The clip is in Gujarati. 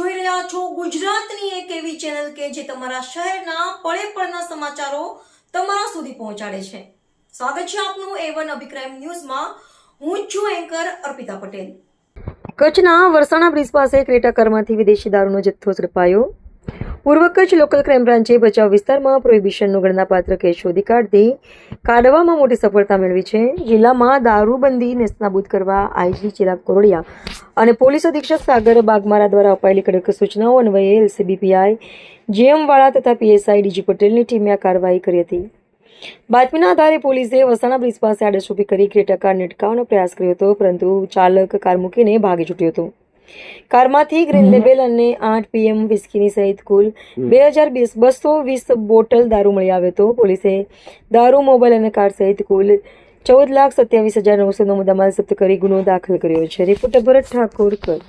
જોઈ રહ્યા છો ગુજરાતની એક એવી ચેનલ કે જે તમારા શહેરના પળે પળના સમાચારો તમારા સુધી પહોંચાડે છે। સ્વાગત છે આપનું A1 અભિક્રાઇમ ન્યૂઝમાં। હું છું એન્કર અર્પિતા પટેલ। કચ્છના વરસાણા બ્રિજ પાસે ક્રેટા કારમાંથી વિદેશી દારૂનો જથ્થો ઝડપાયો। પૂર્વ કચ્છ લોકલ ક્રાઇમ બ્રાન્ચે ભચાઉ વિસ્તારમાં પ્રોહિબિશનનો ગણનાપાત્ર કેસ શોધી કાઢી કાઢવામાં મોટી સફળતા મેળવી છે। જિલ્લામાં દારૂબંધી નેસ્તનાબૂદ કરવા આઈજી ચિરાગ કોરડિયા અને પોલીસ અધિક્ષક સાગર બાગમારા દ્વારા અપાયેલી કડક સૂચનાઓ અન્વયે એલસીબી પીઆઈ જેએમ વાળા તથા પીએસઆઈ ડીજી પટેલની ટીમે આ કાર્યવાહી કરી હતી। બાતમીના આધારે પોલીસે વસાણા બ્રિજ પાસે આડશ ઊભી કરી ક્રેટા કારને અટકાવવાનો પ્રયાસ કર્યો હતો, પરંતુ ચાલક કાર મૂકીને ભાગી છૂટ્યો હતો। કારમાંથી ગ્રીન લેબલ અને 8 PM વિસ્કીની સહિત કુલ 2220 બોટલ દારૂ મળી આવ્યો હતો। પોલીસે દારૂ, મોબાઈલ અને કાર સહિત કુલ 14,27,900નો મુદ્દામાલ જપ્ત કરી ગુનો દાખલ કર્યો છે। રિપોર્ટર ભરત ઠાકોર કચ્છ।